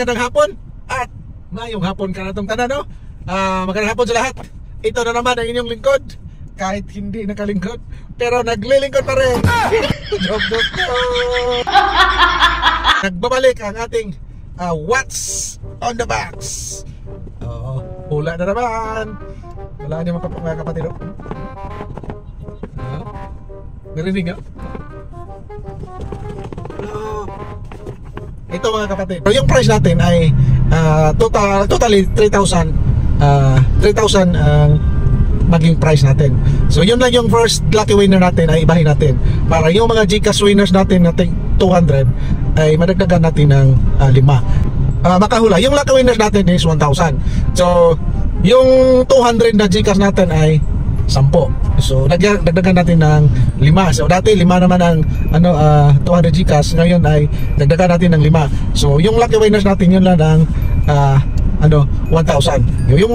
magandang hapon at mayong hapon ka na itong tanan, no? Magandang hapon sa lahat. Ito na naman ang inyong lingkod. Kahit hindi nakalingkod, pero naglilingkod pa rin. Joke. Nagbabalik ang ating What's on the Box. Hula na naman. Wala niyo mga kapatid. Narinig nga? Ito mga kapatid. So, yung price natin ay totally 3,000 ang maging price natin. So yun lang yung first lucky winner natin ay ibahin natin. Para yung mga GCash winners natin nating 200 ay madagdagan natin ng 5. Makahula. Yung lucky winners natin is 1,000. So yung 200 na GCash natin ay 10. So dagdagan natin ng 5. So dati 5 naman ang 200 GCash, ngayon ay dagdagan natin ng 5. So yung lucky winners natin yun lang ang 1,000. Yung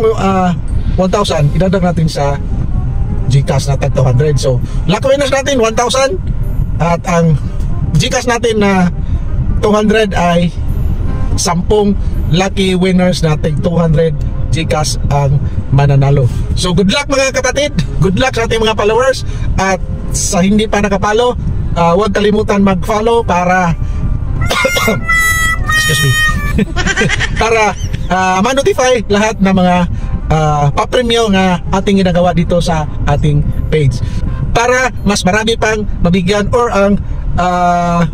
1,000 idagdag natin sa GCash na tag 200. So lucky winners natin 1,000 at ang GCash natin na 200 ay 10 lucky winners natin 200 GCash ang mananalo. So good luck mga kapatid, good luck sa ating mga followers. At sa hindi pa nakapalo, huwag kalimutan mag-follow para excuse me para ma-notify lahat ng mga pa-premyo nga ating ginagawa dito sa ating page, para mas marami pang mabigyan or ang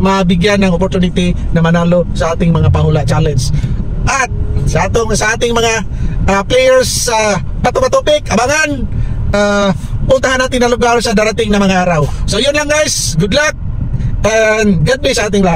mabigyan ng opportunity na manalo sa ating mga pahula challenge. At sa ating mga players patupik, abangan puntahan natin na lugar sa darating na mga araw. So yun lang guys, good luck and God bless sa ating lahat.